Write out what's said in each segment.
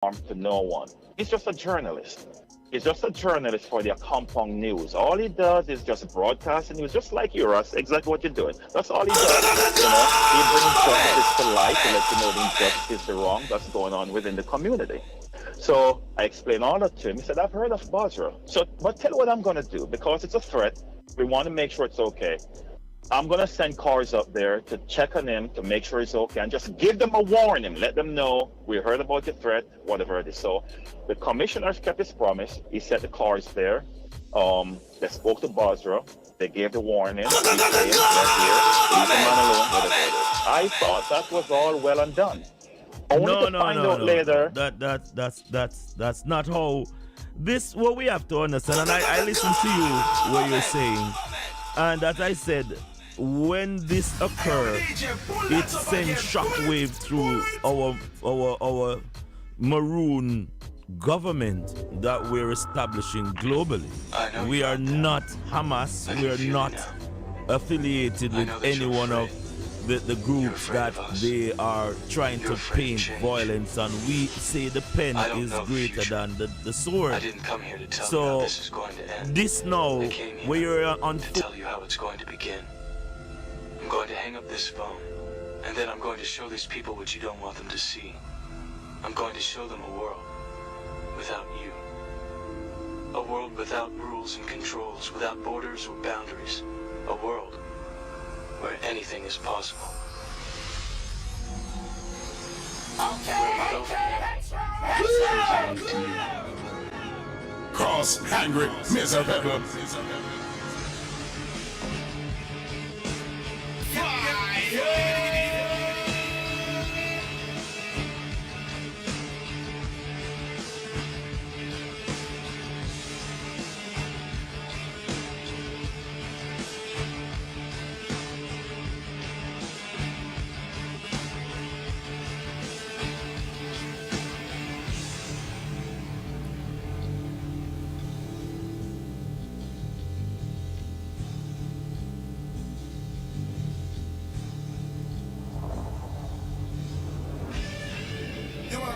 harm to no one. He's just a journalist. He's just a journalist for the compound news. All he does is just broadcast the news, just like you, Russ. Exactly what you're doing. That's all he does. He brings justice to light to let you know the injustice, the wrong that's going on within the community. So I explained all that to him. He said, I've heard of Basra. So, but tell you what I'm going to do, because it's a threat. We want to make sure it's okay. I'm going to send cars up there to check on him, to make sure he's okay, and just give them a warning. Let them know we heard about the threat, whatever it is. So the commissioner kept his promise. He sent the cars there. They spoke to Basra. They gave the warning. We came, they're here. Leave the man alone, whatever it is. I thought that was all well and done. Only to find out later. That's not how. This what we have to understand. And I listened to you what you're saying, and as I said, when this occurred, it sent shockwaves through our Maroon government that we're establishing globally. We are not Hamas. We are not affiliated with any one of the groups that they are trying to paint violence on. We say the pen is greater than the sword. I didn't come here to tell you how this is going to end. This now, where you're on to tell you how it's going to begin. I'm going to hang up this phone, and then I'm going to show these people what you don't want them to see. I'm going to show them a world without you. A world without rules and controls, without borders or boundaries. A world where anything is possible. Cross, angry, miserable.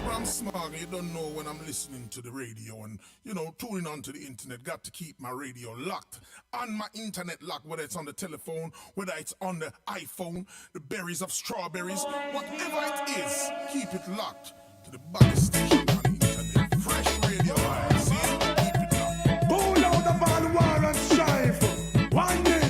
I'm smart, you don't know when I'm listening to the radio and, tuning onto the internet. Got to keep my radio locked. On my internet locked, whether it's on the telephone, whether it's on the iPhone, the berries of strawberries, whatever it is, keep it locked to the baddest station on the internet. Fresh radio, see? Keep it locked. Pull out of all war and strife. Oneness.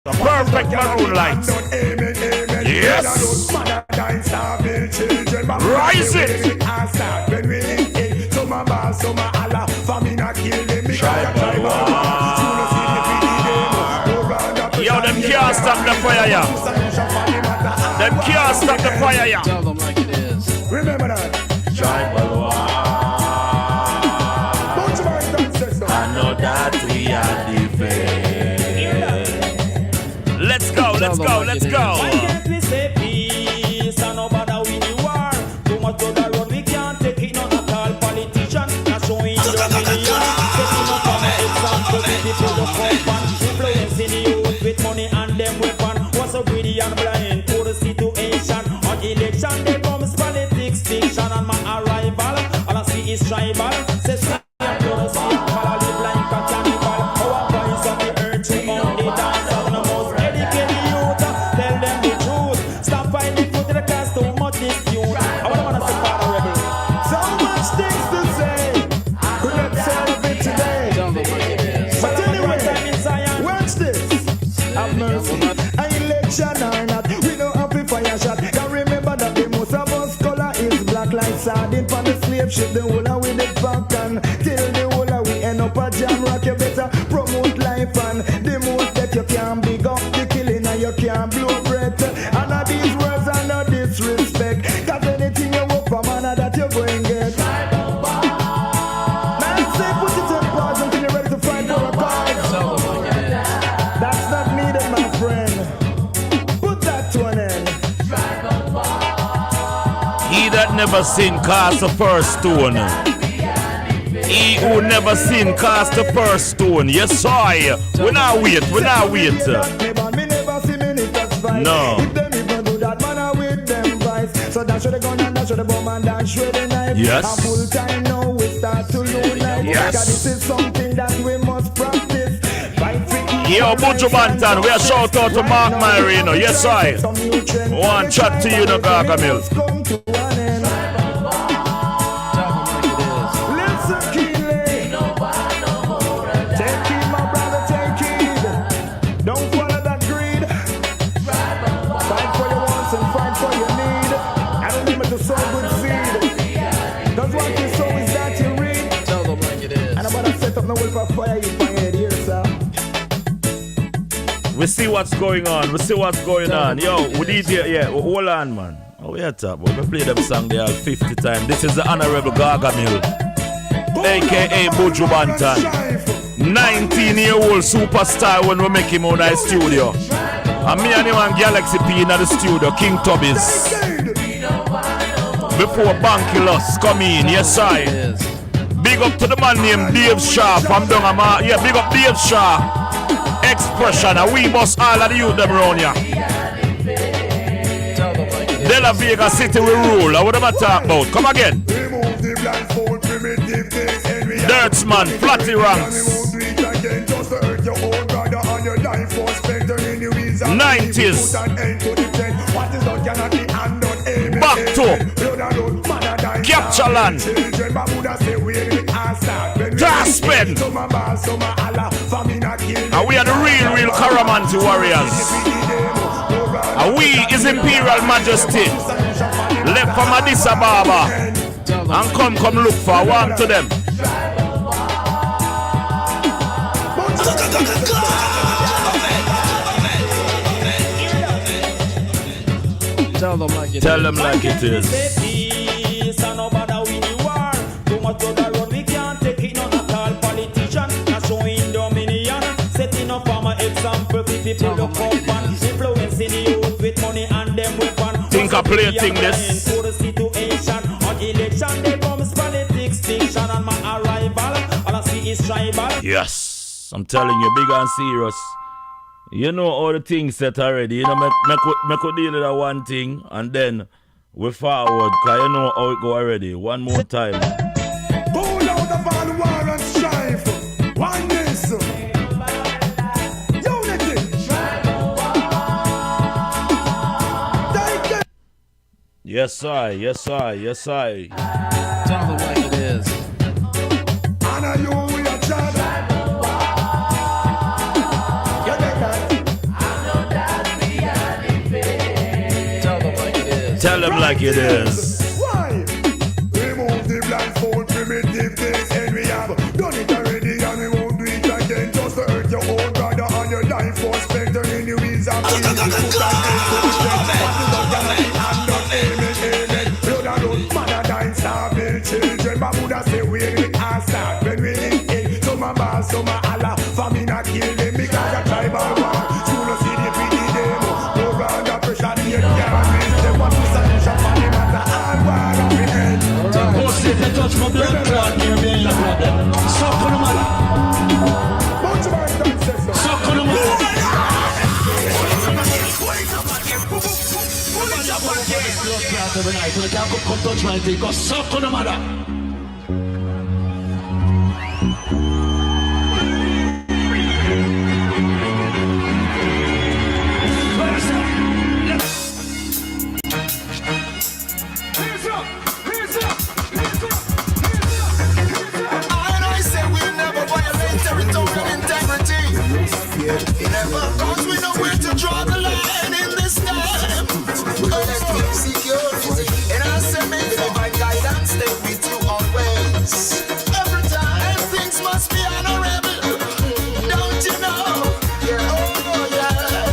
Perfect Maroon lights. Yes. Rise it. Yo, them can't stop the fire, yeah. Them can't stop the fire, yeah. Tell them like it is. Remember that. Tribal war. I know that we are different. Let's go, let's go, let's go. Why can't we say peace and no bother with the war? Too much to the road, we can't take it none at all. Politician, not showing dominion. Setting up an example, the people look up and influencing the youth with money and them weapon. Was so greedy and blind to the situation. On election, they comes politics, fiction and my arrival. All I see is tribal. Say, see, I'm gonna see a color live like a cannibal. Our voice of the earth, we on the dance of the most educated youth. Tell them the truth. Stop finding food to the class, too much dispute. I wanna say part of rebel. So much things to say. Could not solve it today. Tell them like it is. But anyway, Time in Zion. watch this. Have mercy. An election or not, we don't have to fire shot. Can remember that the most of us color is black like sardine from the slave ship. The whole of we the back and till the whole of we end up a jam rock. You better promote life and the most that you can big up the killing and you can blow breath. And all these words are no disrespect. Cause anything you work for, man, that you're going to get. Man, say put it on pause until you're ready to fight for a cause. Tell them like it is. That's not needed, my friend. Put that to an end. He that never sinned cast the first stone. He who never sinned cast the first stone. Yes, I. We not wait. We not wait. Me never see ministers fight. No. If them even do that, man, I with them vice. So dash with the gun and dash with the bomb and dash with the knife. Yes. And full time now we start to unite. Yes. Because this is something that we must practice. Fight for each Yo, other. Buju Banton, we a shout out to Mark Marino. Yes, I. One chat to you, no Gargamel. Come to an end. Tell them like it is. Listen, Keely. Take heed, my brother, take heed. Don't follow that greed. Fight for your wants and fight for your need. I don't limit to sow good seed. Cause what you sow is that you reap. Tell them like it is. And I'm gonna set up no will for fire you find it here, sir. We see what's going on. We see what's going on. Yo, we need to, yeah, hold on, man. Oh, we are top. We play them song there 50 times. This is the Honorable Gargamel, aka Buju Banton. 19-year-old superstar when we make him on our studio. And me and him and Galaxy P in the studio, King Tubbies. Before Bankilos come in, yes I. It is. Big up to the man named Dave Shaw from Dongama. Yeah, big up Dave Shaw. Expression, and we must all of the youth them around here. Tell them like it is. De La Vega City we rule. What am I talking about? Come again. Remove the blindfold, primitive things, and we Dirtsman, Flatty Ranks. 90s. Back to Capture Land. Gaspin. And we are the real Karamanti warriors. And we is Imperial Majesty. Left from Addis Ababa. And come look for one to them. Tell them like it is. Tell them like it is. Peace and no bother with the war. Too much to the road, we can't take it none at all. Politician, not showing dominion. Setting up for example, people look up and influencing the youth with money and them weapon. Think I play a thing this. To the situation on election, they comes politics, fiction and my arrival. All I see is tribal. Yes, I'm telling you, big and serious. You know all the things set already. You know, me could deal with that one thing and then we forward, cause you know how it go already. One more time. Pull out of all war and strife. Oneness. Unity. Take it. Yes, I. Tell them like it is. Honor you, we are child. You get that? Tell them like it is. Why? Remove the blindfold, primitive things, and we have done it already, and we won't do it again. Just to hurt your own brother and your life for spectre in the wheels of peace. Put an end to the amen. Blood and road, mother dying, starving children. My Buddha say we are start when we in. Some a ball, some a Allah, famine a kill them because a tribal war. Soon as see the PD them, no brother pressure the can't. They want to solution for the matter. All war of the head. Go sit and touch my blood clot near me in the blood. Suck on the mother. Bunch of our ancestors. Suck on the mother. Blood clot every night. When I can't come touch my thing, go suck on the mother. Never, cause we know where to draw the line in this time. Collective security, and I say may divine guidance stay with you always. Every time things must be honorable, don't you know? Yeah, oh yeah.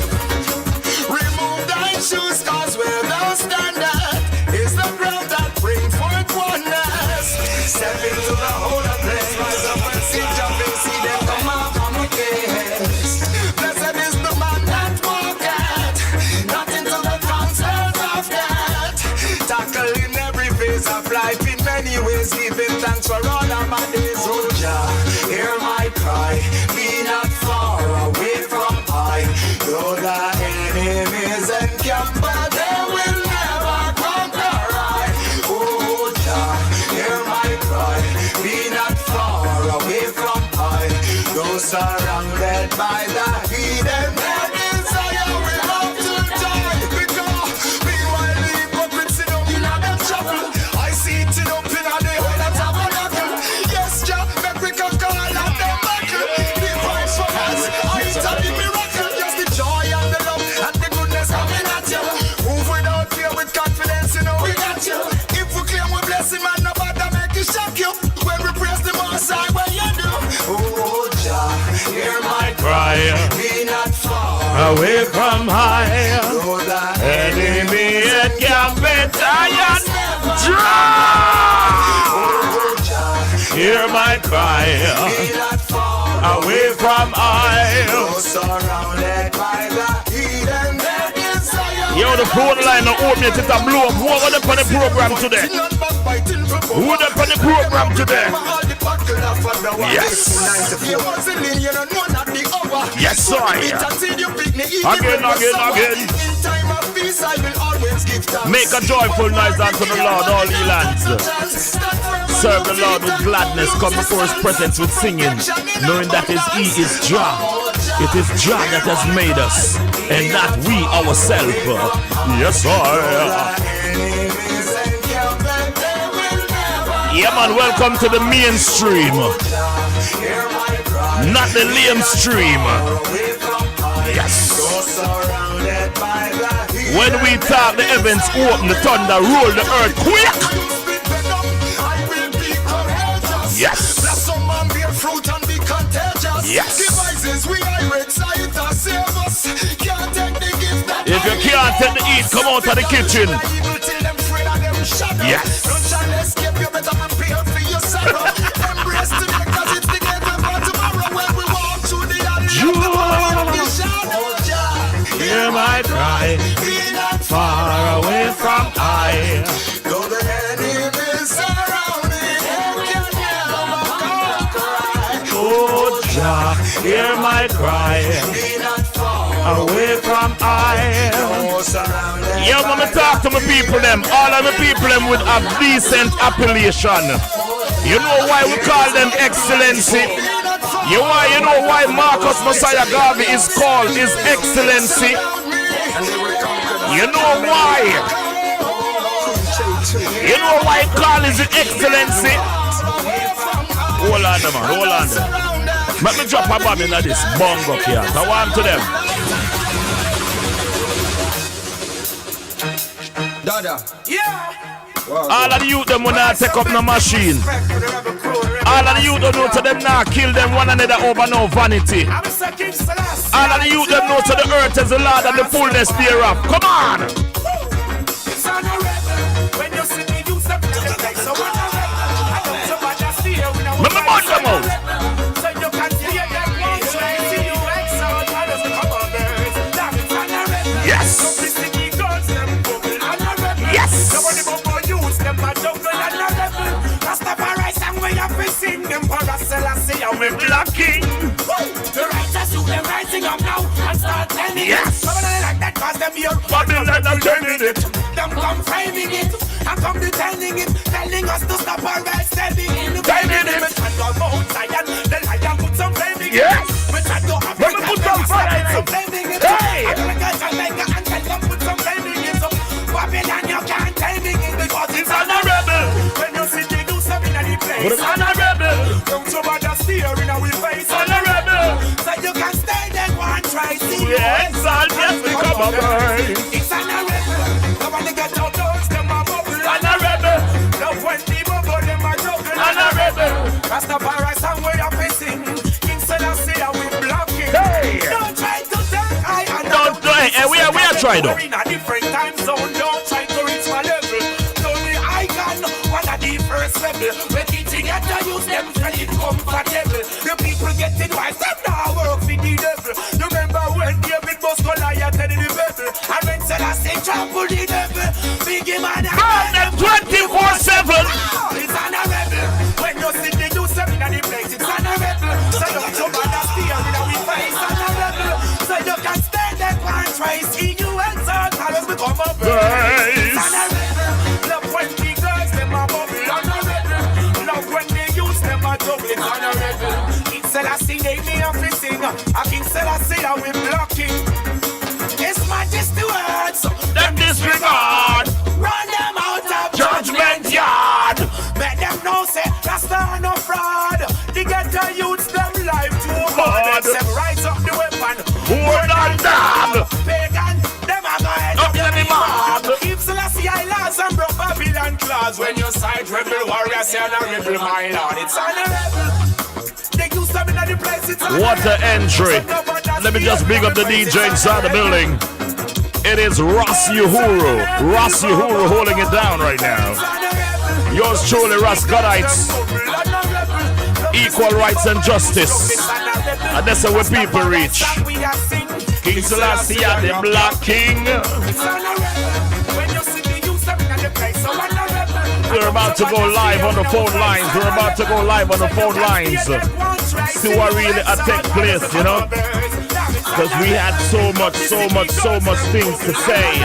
Remove thy shoes, cause where thou standest is the ground that brings forth oneness. Step into the holy place, rise up and see your face, see them come up on the case. Blessed is the man that walketh, not into the counsels of death. Tackling every phase of life in many ways, giving thanks for all of my days. Oh Jah, hear my cry, be not far away from I. Though the enemies encamp, but they will never conquer I. Oh Jah, hear my cry, be not far away from I. Though surrounded by the hidden, their desire will love to die. Because meanwhile the hypocrites sit up in the chapel, I see it up in the whole tabernacle. Yes, Jah, make we conquer all of them battle. The price for us, I tell the miracle. Just the joy and the love and the goodness coming at you. Move without fear with confidence, you know we got you. If we claim we blessing, man, nobody make it shock you. When we praise the Most High, what you do? Oh Jah, hear my Cry be not far away from high. though the Enemy it can be tired. Oh Jah, Hear my cry be not far away from I. though surrounded by the hidden, their desire. Yo, the phone line now open it to blow up. Who are up on the program today? Who are up on the program today? Yes. Yes, sir. Again. In time of peace, I will always give thanks. Make a joyful noise unto the Lord, all ye lands. Serve the Lord with gladness. Come before His presence with singing, knowing that He is Jah. It is Jah that has made us, and not we ourselves. Yes, sir. Yeah, man, welcome to the mainstream, not the lame stream. Yes. When we talk, the heavens open, the thunder roll, the earth quake. Yes. Yes. If you can't take the heat, come out of the kitchen. Yes. Hear my cry, be not far away from I. Though the enemies surround me, they can never conquer. Oh Jah, hear my cry, Be not far away from I. though surrounded. Yeah, when I talk to my people them, all of my people them with a decent appellation. You know why we call them excellency? You know why Marcus Messiah Garvey is called His Excellency? You know why? You know why he called His Excellency? Hold on, man, hold on. Let me drop a bomb in this bongo here. Go on to them. All of the youth them will not take up no machine. All of the youth don't know to them now kill them one another over no vanity. All of the youth them know to the earth is the Lord and the fullness thereof. Come on! Remember about them out. Yes! Yes! We're blocking. The righteous youth them rising up now and start telling Yes. it. Like that cause them here. Babylon are turning it. Them come framing it and come detaining it, telling us to stop our right stepping in. Timing it. We try to go outside and the lion put some flaming Yes. it. We try to Let me put some fire in it. flaming it. Hey. Africa, Jamaica and tell them put some flaming it. So Babylon you can't taming it because it's honorable. When you see the do something in the place. But it's honorable. Don't somebody steer in our face. Honorable. So you can stay there one try see. Yeah, exalt, yes, become a bird. It's honorable. Nobody get outdoors, them a bubble. Honorable. Love when the bubble, them a juggle. Honorable. Rastafari song we are facing. King Selassie we blocking. Hey. Don't try to take I and Don't do it. We are trying to. We're in a different time zone. Don't try to reach my level. Don't be icon. One of the first level. When teaching you to use them, tell it comfortable. The people getting wise. Them now work for the devil. You remember when David was Goliath and the devil. And when Selassie trample the devil. Big man and Burn them 24/7. it's honorable. When you see the use them in the place, it's honorable. So don't you bother steer in our face, honorable. So you can stand there and try see you exalt. Always become a bird. It's honorable. Love when the girls them a bubble, honorable. Love when they use them a double, it's honorable. King Selassie they me a fishing. A King Selassie a we blocking. His Majesty words. Them disregard. Run them out of Judgment yard. Make them know say Rasta no fraud. The ghetto youths them life too hard. Them rise up the weapon. Hold on down. Pagan, them a go head Up in the mouth. Keep Selassie I laws and broke Babylon claws. When you sight rebel warriors say honorable my lord. It's honorable. They used to be in the place. It's honorable. What an entry. Let me just big up the DJ inside the building. It is Ross Uhuru. Ross Uhuru holding it down right now. Yours truly, Ross Godites. Equal rights and justice. And that's how people reach. King Selassie, the Black King. We're about to go live on the phone lines. We're about to go live on the phone lines. See what really take place, you know? Because we had so much things to say.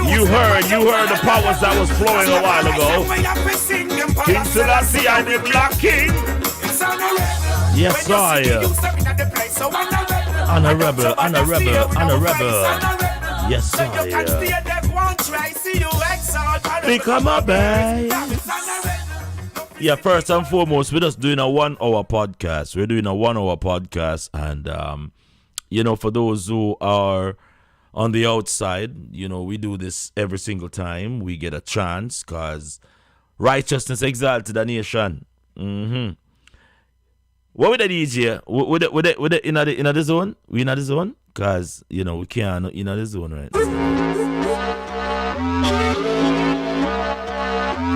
You heard the powers that was flowing a while ago. King Selassie and the Black King. Yes, I. Honorable. Yes, I. Become a bass. Yeah, first and foremost, we're just doing a 1 hour podcast. We're doing a 1 hour podcast, and you know, for those who are on the outside, you know, we do this every single time we get a chance, because righteousness exalted the nation. What with the DJ? With the in the zone? We in the zone? Because, you know, we can't in the zone, right?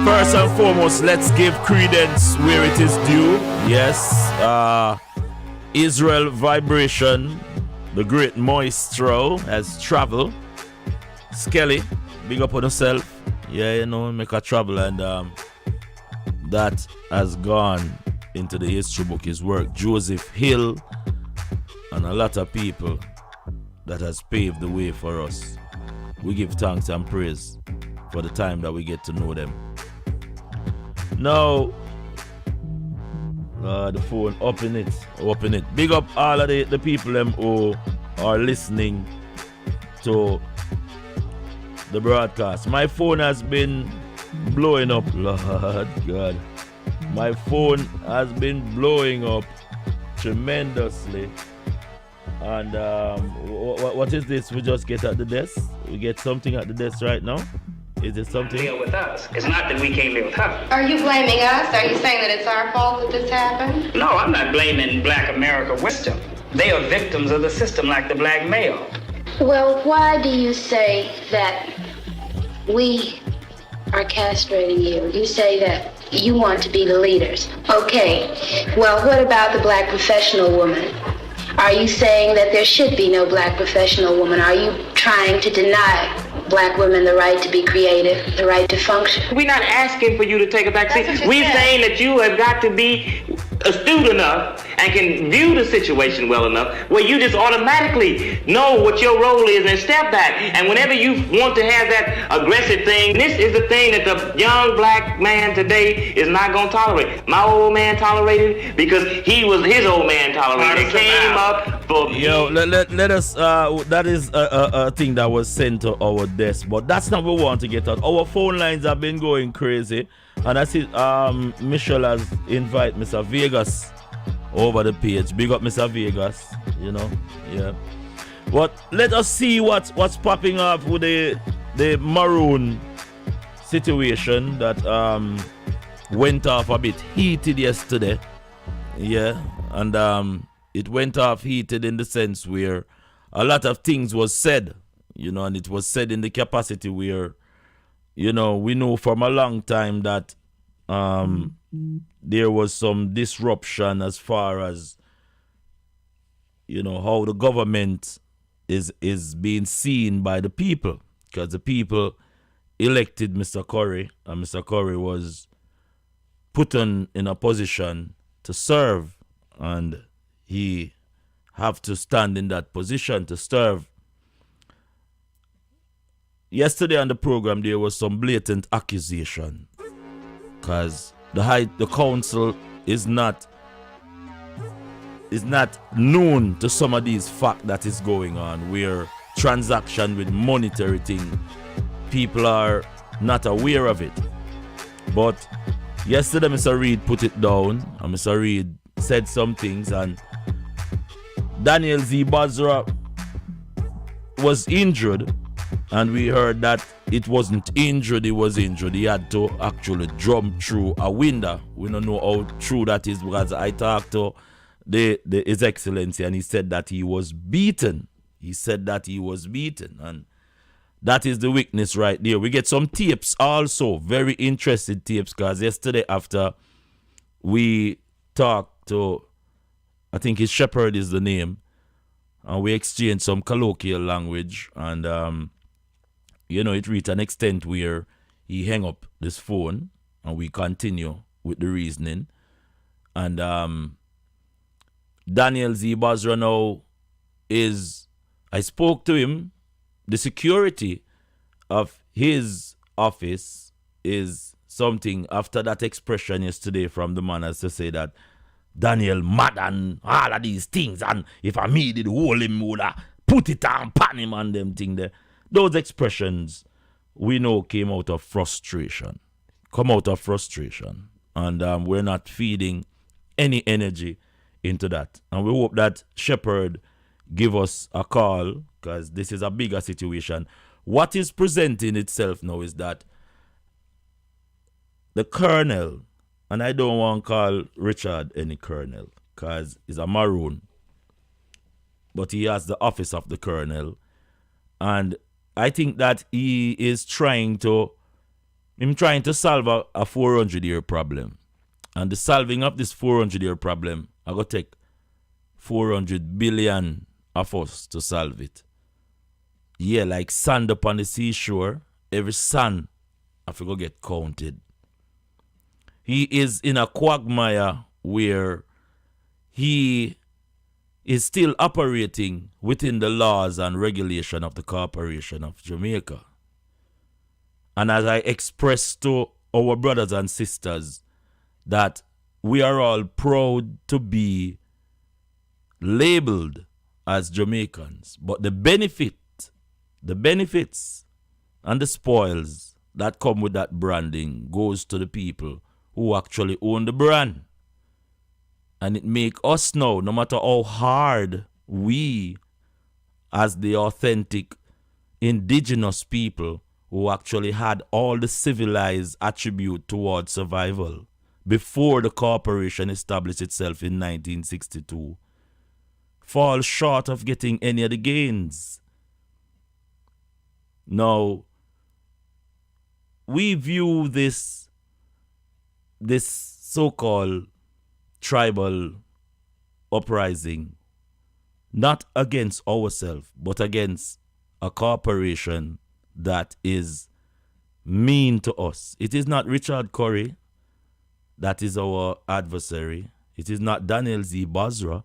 First and foremost, let's give credence where it is due. Yes, Israel Vibration, the great Moistro, has traveled. Skelly, big up on yourself. Yeah, you know, make a travel, and that has gone into the history book. His work, Joseph Hill, and a lot of people that has paved the way for us. We give thanks and praise for the time that we get to know them. Now, the phone, open it. Big up all of the people them who are listening to the broadcast. My phone has been blowing up, Lord God. My phone has been blowing up tremendously. And what is this? We just get at the desk. We get something at the desk right now. Is it something? Deal with us. It's not that we can't live with her. Are you blaming us? Are you saying that it's our fault that this happened? No, I'm not blaming Black America wisdom. They are victims of the system like the black male. Well, why do you say that we are castrating you? You say that you want to be the leaders. Okay, well, what about the black professional woman? Are you saying that there should be no black professional woman? Are you trying to deny black women the right to be creative, the right to function? We're not asking for you to take a back seat. We're saying that you have got to be astute enough and can view the situation well enough where you just automatically know what your role is and step back. And whenever you want to have that aggressive thing, this is the thing that the young black man today is not going to tolerate. My old man tolerated it because he was his old man tolerated. It came up for me. Yo, let us, that is a thing that was sent to our desk, but that's not what we want to get out. Our phone lines have been going crazy. And I see Michelle has invited Mr. Vegas over the page. Big up Mr. Vegas, you know. Yeah. But let us see what's popping up with the Maroon situation that went off a bit heated yesterday. Yeah. And it went off heated in the sense where a lot of things was said, you know, and it was said in the capacity where, you know, we know from a long time that there was some disruption as far as, you know, how the government is being seen by the people, because the people elected Mr. Curry, and Mr. Curry was put in a position to serve, and he have to stand in that position to serve. Yesterday on the program, there was some blatant accusation because the council is not known to some of these facts that is going on, where transaction with monetary thing, people are not aware of it. But yesterday, Mr. Reid put it down, and Mr. Reid said some things, and Daniel Z. Basra was injured. And we heard that it wasn't injured, he was injured. He had to actually jump through a window. We don't know how true that is because I talked to His Excellency and he said that he was beaten. He said that he was beaten. And that is the weakness right there. We get some tapes also, very interested tapes, because yesterday after we talked to, I think his Shepherd is the name, and we exchanged some colloquial language, and you know, it reached an extent where he hung up this phone and we continue with the reasoning. And Daniel Z. Basra now is, I spoke to him, the security of his office is something after that expression yesterday from the man as to say that Daniel mad and all of these things, and if I me did hold him, would I put it on pan him and them thing there. Those expressions we know came out of frustration. And we're not feeding any energy into that. And we hope that Shepherd give us a call, because this is a bigger situation. What is presenting itself now is that the colonel, and I don't want to call Richard any colonel, because he's a Maroon, but he has the office of the colonel, and I think that he is trying to solve a 400-year problem. And the solving of this 400-year problem, I got to take 400 billion of us to solve it. Yeah, like sand upon the seashore, every sand I forgot get counted. He is in a quagmire where he is still operating within the laws and regulation of the Corporation of Jamaica. And as I expressed to our brothers and sisters that we are all proud to be labeled as Jamaicans, but the benefits and the spoils that come with that branding goes to the people who actually own the brand. And it make us now, no matter how hard we, as the authentic indigenous people who actually had all the civilized attribute towards survival before the corporation established itself in 1962, fall short of getting any of the gains. Now, we view this so-called tribal uprising not against ourselves, but against a corporation that is mean to us. It is not Richard Curry that is our adversary. It is not Daniel Z. Basra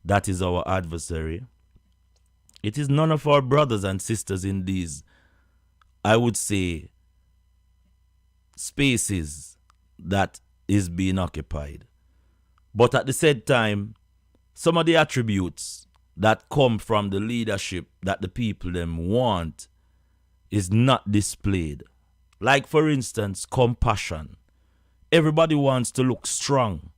that is our adversary. It is none of our brothers and sisters in these, I would say, spaces that is being occupied. But at the same time, some of the attributes that come from the leadership that the people them want is not displayed. Like, for instance, compassion. Everybody wants to look strong.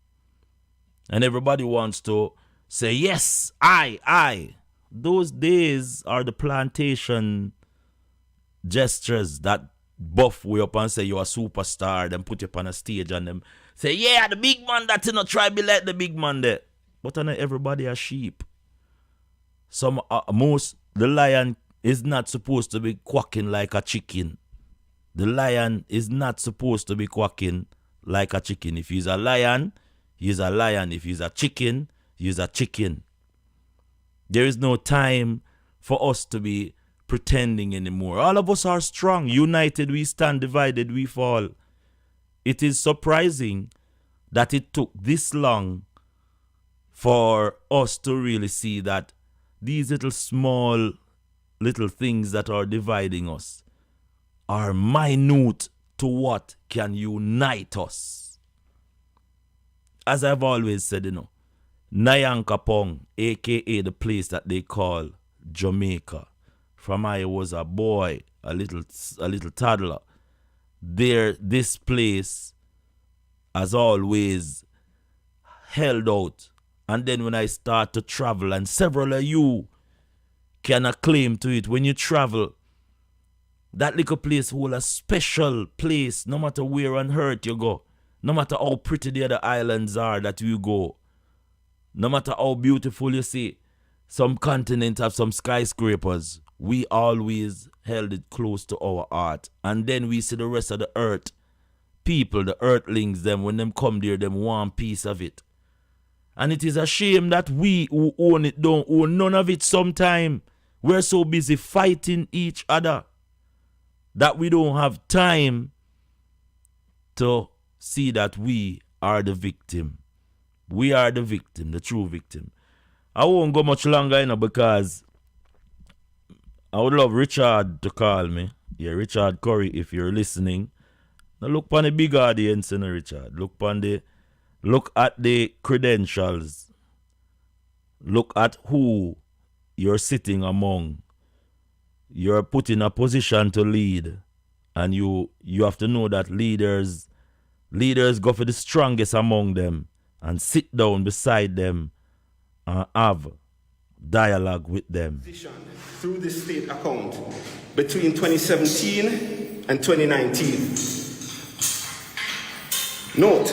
And everybody wants to say, yes, I. Those days are the plantation gestures that buff way up and say you're a superstar, then put you up on a stage and them say, yeah, the big man that you not try be like the big man there. But not everybody are sheep. The lion is not supposed to be quacking like a chicken. The lion is not supposed to be quacking like a chicken. If he's a lion, he's a lion. If he's a chicken, he's a chicken. There is no time for us to be pretending anymore. All of us are strong. United we stand, divided we fall. It is surprising that it took this long for us to really see that these little things that are dividing us are minute to what can unite us. As I've always said, Nyankapong, aka the place that they call Jamaica, from I was a boy, a little toddler, this place has always held out. And then when I start to travel, and several of you can acclaim to it, when you travel, that little place will a special place, no matter where on earth you go, no matter how pretty the other islands are that you go, no matter how beautiful you see, some continents have some skyscrapers, we always held it close to our heart. And then we see the rest of the earth, people, the earthlings, them, when them come there, them want piece of it. And it is a shame that we who own it don't own none of it sometime. We're so busy fighting each other that we don't have time to see that we are the victim. We are the victim, the true victim. I won't go much longer, because I would love Richard to call me. Yeah, Richard Curry, if you're listening. Now look on the big audience, Richard. Look at the credentials. Look at who you're sitting among. You're put in a position to lead. And you have to know that leaders go for the strongest among them and sit down beside them and have dialogue with them. Through the state account between 2017 and 2019. Note,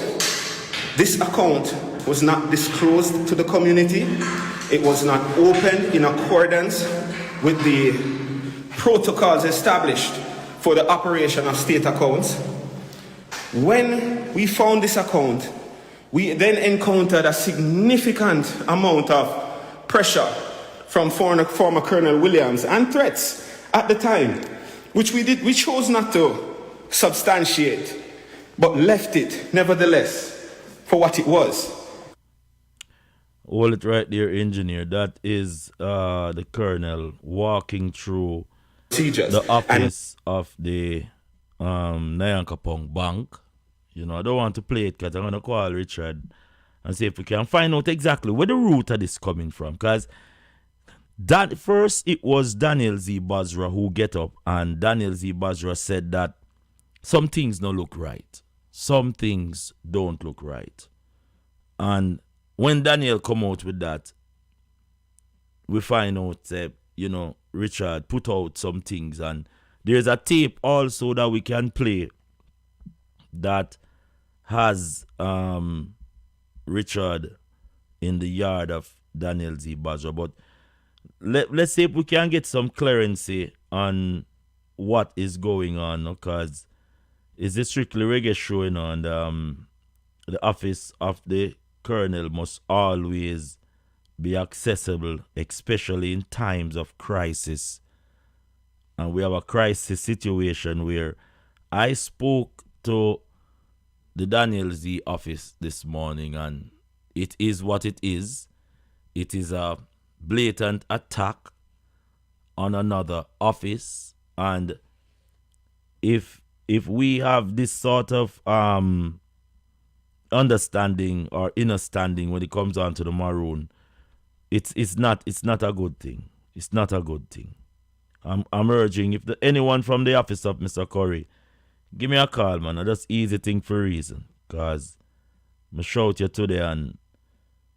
this account was not disclosed to the community. It was not opened in accordance with the protocols established for the operation of state accounts. When we found this account, we then encountered a significant amount of pressure from former Colonel Williams and threats at the time, which we chose not to substantiate, but left it nevertheless for what it was. Hold it right there, engineer. That is the colonel walking through the office of the Nyankapong Bank. I don't want to play it because I'm going to call Richard and see if we can find out exactly where the root of this coming from. Because first it was Daniel Z. Basra who get up, and Daniel Z. Basra said that some things don't look right. Some things don't look right. And when Daniel come out with that, we find out, Richard put out some things, and there's a tape also that we can play that has Richard in the yard of Daniel Z. Badger. But let's see if we can get some clarity on what is going on, because it's a strictly reggae show, and the office of the colonel must always be accessible, especially in times of crisis. And we have a crisis situation where I spoke to the Daniel Z office this morning, and it is what it is. It is a blatant attack on another office, and if we have this sort of understanding or understanding when it comes on to the Maroon, it's not a good thing. It's not a good thing. I'm urging, if anyone from the office of Mr. Curry, give me a call, man. I just easy thing for a reason. Cause me shout you today, and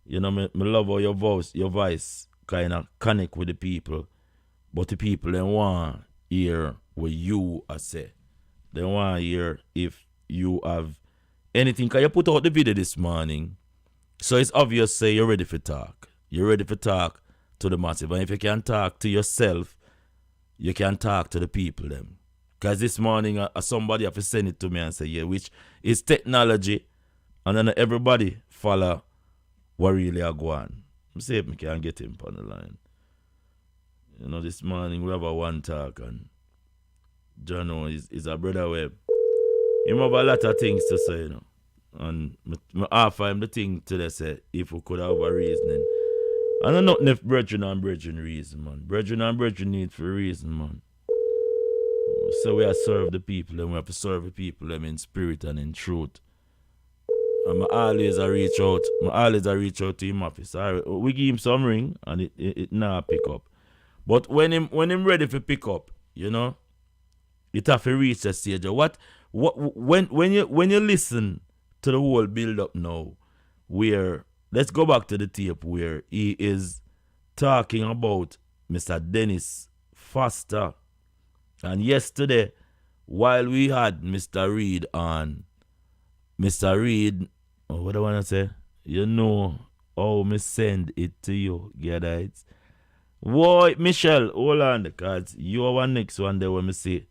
me love how your voice kind of connect with the people. But the people, they want to hear what you are say. They want to hear if you have anything. Cause you put out the video this morning, so it's obvious say you're ready for talk. You're ready for talk to the massive. And if you can talk to yourself, you can talk to the people them. Because this morning somebody have to send it to me and say, yeah, which is technology, and then everybody follow what really are going. I'm see if I can get him on the line. This morning we have a one talk, and Jono is a brother web. He have a lot of things to say, And I offer him the thing today, say, if we could have a reasoning. And I'm not if brethren and brethren reason, man. Brethren and brethren need for a reason, man. So we have to serve the people, and we have to serve the people them in spirit and in truth. And I always reach out to him office. We give him some ring, and it now pick up. But when him ready to pick up, it have to reach the stage. When you listen to the whole build up now, where let's go back to the tape where he is talking about Mr. Dennis Foster. And yesterday, while we had Mr. Reed on, Mr. Reed, what do I want to say? Me send it to you, get it? Whoa, Michelle, hold on, because you are one next one there when me see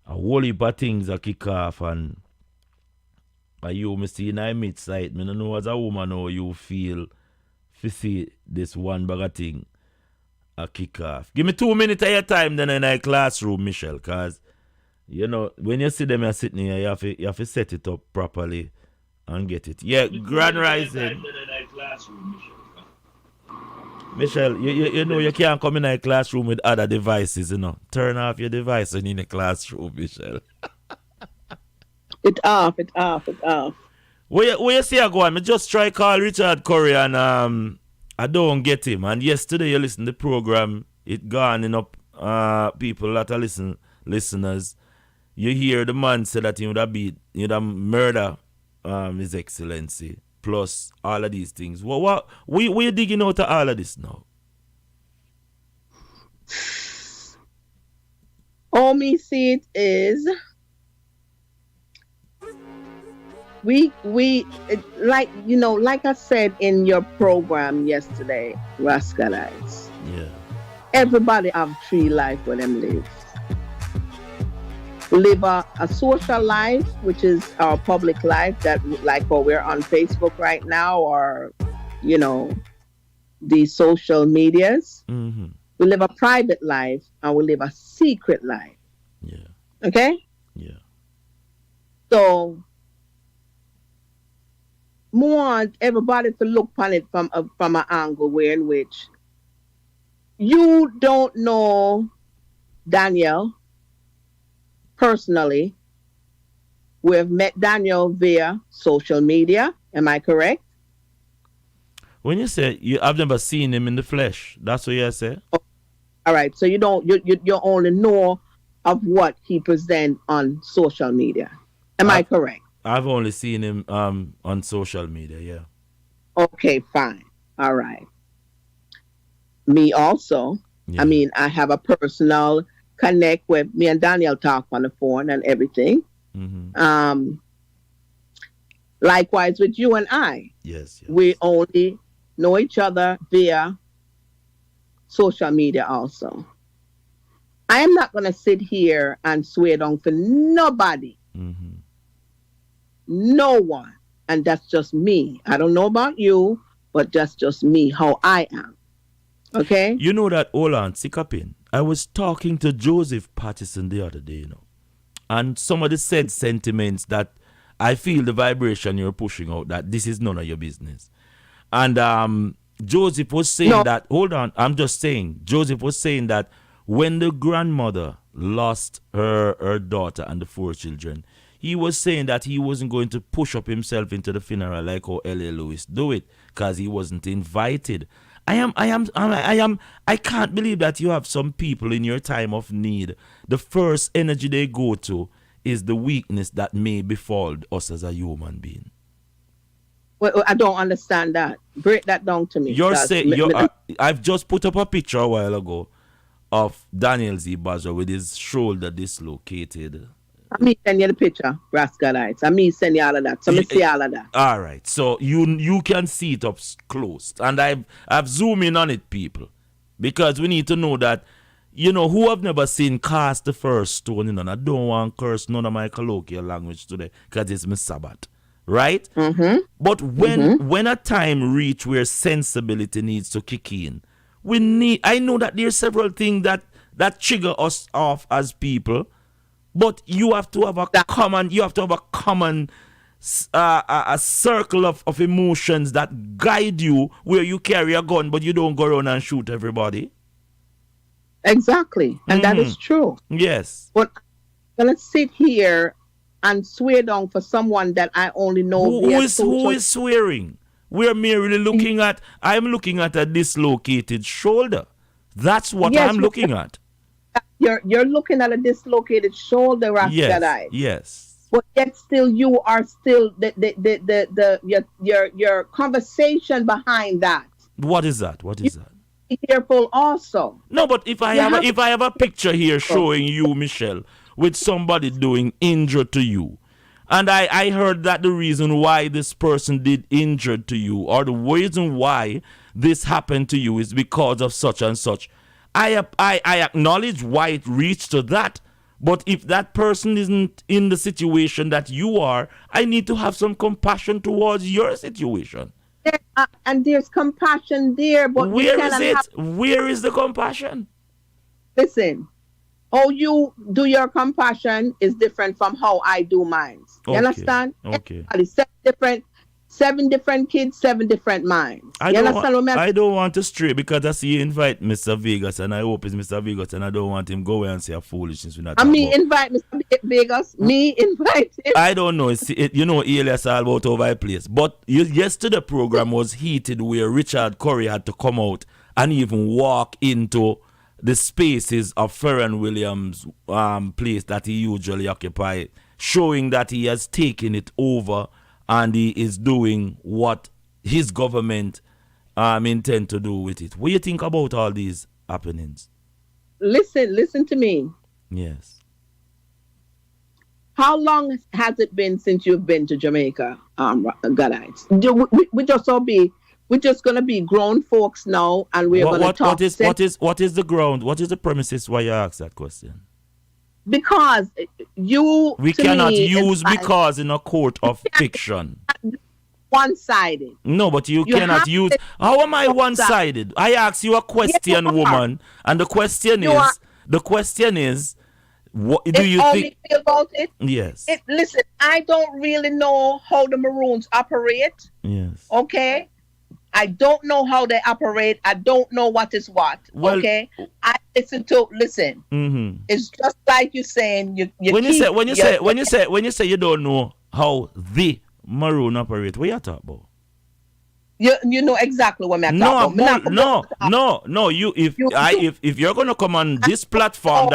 a whole heap of things a kick off, and you me see in my mid-side, me don't know as a woman how you feel to see this one bag of thing a kick off. Give me 2 minutes of your time then in a classroom, Michelle, because when you see them you're sitting here, you have to set it up properly and get it. Yeah, Grand Rising. Michelle, you can't come in a classroom with other devices, Turn off your device when you're in a classroom, Michelle. It off. Where you see I go on? I just try call Richard Curry, and I don't get him. And yesterday you listen to the program, it gone up people that are listeners. You hear the man say that he would have murder His Excellency, plus all of these things. What we digging out of all of this now? All me see it is we like I said in your program yesterday, Rascalites. Yeah. Everybody have tree life where them live. We live a social life, which is our public life, that like what we're on Facebook right now, or the social medias. Mm-hmm. We live a private life, and we live a secret life. Yeah. Okay? Yeah. So more want everybody to look upon it from an angle where in which you don't know Daniel personally. We've met Daniel via social media. Am I correct? When you say I've never seen him in the flesh, that's what you say? Oh, all right. So you only know of what he presents on social media. Am I correct? I've only seen him on social media, yeah. Okay, fine. All right. Me also. Yeah. I mean, I have a personal connect with me and Daniel talk on the phone and everything. Mm-hmm. Likewise with you and I. Yes. We only know each other via social media also. I am not going to sit here and swear down for nobody. Mm-hmm. No one. And that's just me. I don't know about you, but that's just me, how I am. Okay? You know that, hold on, Sikapin. I was talking to Joseph Pattison the other day, and somebody said sentiments that I feel the vibration you're pushing out, that this is none of your business. And Joseph was saying that, hold on, I'm just saying, Joseph was saying that when the grandmother lost her daughter and the 4 children, he was saying that he wasn't going to push up himself into the funeral like how L.A. Lewis do it, because he wasn't invited. I can't believe that you have some people in your time of need. The first energy they go to is the weakness that may befall us as a human being. Well, I don't understand that. Break that down to me. You're saying I've just put up a picture a while ago of Daniel Z. Baja with his shoulder dislocated. I me send you the picture, Rascalites. I me send you all of that. So me see all of that. All right. So you can see it up close. And I've zoomed in on it, people. Because we need to know that, who have never seen cast the first stone, and I don't want to curse none of my colloquial language today because it's my Sabbath. Right? Mm-hmm. But when a time reach where sensibility needs to kick in, I know that there's several things that trigger us off as people. But you have to have a common a circle of emotions that guide you, where you carry a gun, but you don't go around and shoot everybody. Exactly. And that is true. Yes. But I'm going to sit here and swear down for someone that I only know. Who is swearing? We're merely looking at, I'm looking at a dislocated shoulder. That's what I'm looking at. You're looking at a dislocated shoulder, Rascalite. Yes. But yet still you are still your conversation behind that. What is that? Be careful also. No, but if I have a picture here showing you, Michelle, with somebody doing injured to you, and I heard that the reason why this person did injured to you, or the reason why this happened to you, is because of such and such. I acknowledge why it reached to that, but if that person isn't in the situation that you are, I need to have some compassion towards your situation. And there's compassion there, but where is it? Where is the compassion? Listen, how you do your compassion is different from how I do mine. You understand? Okay. Seven different kids, 7 different minds. I don't want to stray, because I see you invite Mr. Vegas, and I hope it's Mr. Vegas, and I don't want him go away and say a foolishness. Invite Mr. Vegas. Me invite him. I don't know. Elias all about over a place. But yesterday program was heated, where Richard Curry had to come out and even walk into the spaces of Pharrell Williams' place that he usually occupied, showing that he has taken it over. And he is doing what his government intend to do with it. What do you think about all these happenings? Listen to me. Yes. How long has it been since you've been to Jamaica, Gadites? We're just gonna be grown folks now, and we're gonna talk. What is the ground? What is the premises why you ask that question? Because we cannot use because in a court of fiction. One-sided. No, but you cannot use. How am I one-sided? I ask you a question, woman, and the question is, what do you think about it? Yes. Listen, I don't really know how the Maroons operate. Yes. Okay. I don't know how they operate. I don't know what is what. Well, okay. I listen. Mm-hmm. It's just like you saying when you say you don't know how the Maroon operate, what you talking about? You know exactly what I'm talking about. No. If you're gonna come on this platform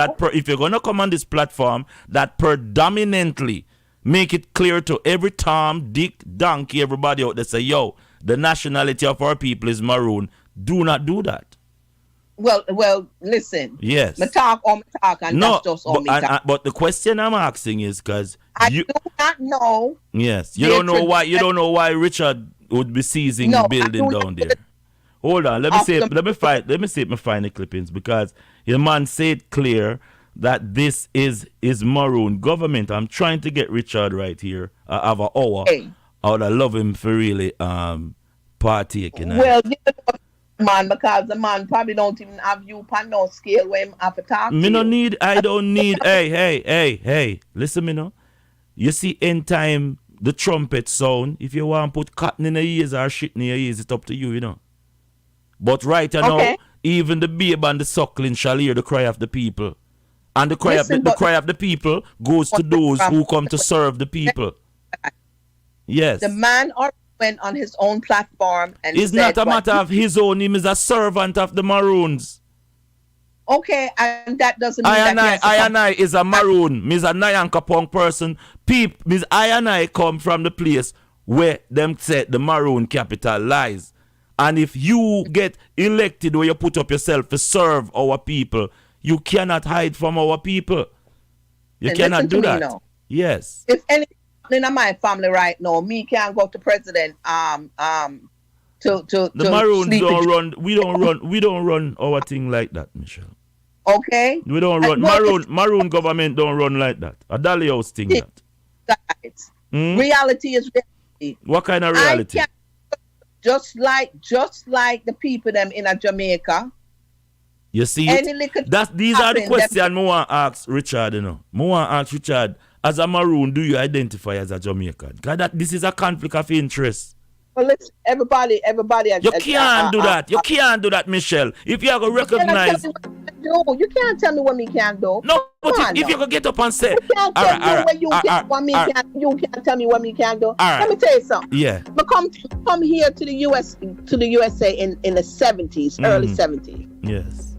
that predominantly make it clear to every Tom, Dick, Donkey, everybody out there, say, yo, the nationality of our people is Maroon. Do not do that. Well, listen. Yes. Me talk, and No, that's just all me talk. but the question I'm asking is because I do not know. Yes, you don't know why. You don't know why Richard would be seizing the building down there. Hold on, let me see if me find the clippings, because your man said clear that this is Maroon government. I'm trying to get Richard right here. I have an hour. Hey. I would love him for really partake in Well, you know, man, because the man probably don't even have you on no scale where him have to talk Me to no you. need. I don't need. Hey. Listen, me no. You see, in time the trumpet sound. If you want to put cotton in the ears or shit in your ears, it's up to you, you know. But right now, even the babe and the suckling shall hear the cry of the people. And the cry of the people goes to those who come to serve the people. Yes. The man already went on his own platform and it's said not a matter of his own. He is a servant of the Maroons. Okay, and that doesn't mean I is a Maroon. Me's a Nyankapong person. Me's I come from the place where them said the Maroon capital lies. And if you get elected or you put up yourself to serve our people, you cannot hide from our people. You cannot do that. Yes. If anything in my family right now, me can't go to president to the Maroons don't run. We don't run our thing like that, Michelle. Okay. We don't run. Maroon government don't run like that. A Dali House thing that. Reality is reality. What kind of reality? Just like the people them in a Jamaica. You see these are the questions I want to ask Richard, you know. I want to ask Richard, as a Maroon, do you identify as a Jamaican? Because this is a conflict of interest. Well, listen, everybody. You can't do that. You can't do that, Michelle. If you are going to recognize. You can't tell me what me can do. No, but if you can get up and say. You can't tell me what you can't tell me what me can do. Let me tell you something. Yeah. But come here to the USA in the 70s, early 70s. Yes.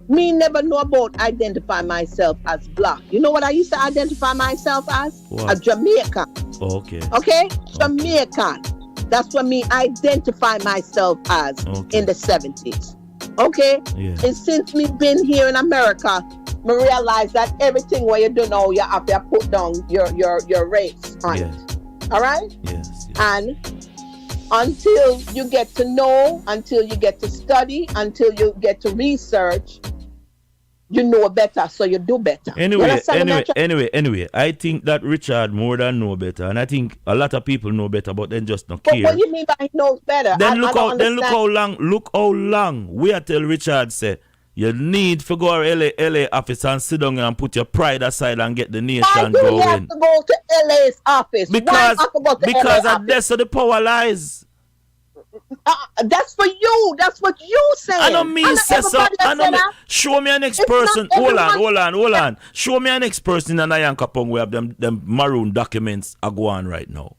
Me never know about identify myself as black. You know what I used to identify myself as? What? A Jamaican. Oh, okay. Okay? Jamaican. That's what me identify myself as in the 70s. Okay? Yeah. And since me been here in America, me realize that everything what you do now, you have to put down your race on it. All right? Yes. And until you get to know, until you get to study, until you get to research, you know better, so you do better. Anyway, I think that Richard more than know better, and I think a lot of people know better, but then just not care. But what you mean by he knows better? Then look how long we are tell Richard say you need to go to LA office and sit down and put your pride aside and get the nation going. Why do you have to go to LA's office? Because that's where the power lies. That's for you. That's what you say. I don't mean say so. Show me an next person. Hold on. Show me an next person in Nyankapong where them Maroon documents are going right now.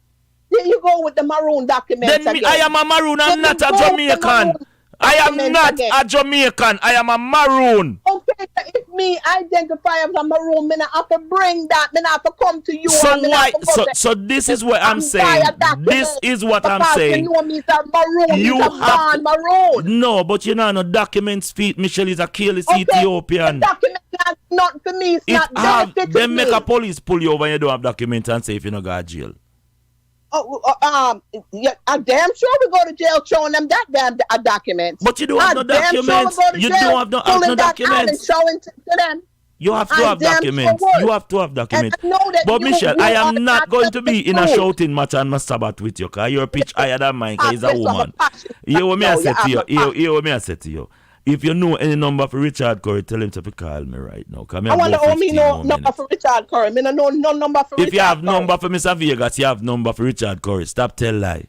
There you go with the Maroon documents then again. I am a Maroon. I'm not a Jamaican. I am not a Jamaican. I am a Maroon. Okay, if me identify as a Maroon, I have to bring that. I have to come to you. So why? So this is what I'm saying. This is what I'm saying. You know me, a Maroon. You have Maroon. No, but you know no documents. Feet. Michelle is a careless Ethiopian. The document is not for me. It's not benefit Then make a police pull you over and you don't have documents and say if you no go to jail. Yeah, I'm damn sure we go to jail showing them that damn documents. But you don't have no documents. You don't have no documents. Showing to them. You have to have documents. You have to have documents. But Michelle, I am not going to be in a shouting match on my Sabbath with you, because your pitch higher than mine, because he's a woman. You want me to say to you? You want me to say to you? If you know any number for Richard Curry, tell him to call me right now. I want to owe me no number for Richard Curry. I know no number for Richard Curry. If you have number for Mr. Vegas, you have number for Richard Curry. Stop tell lie.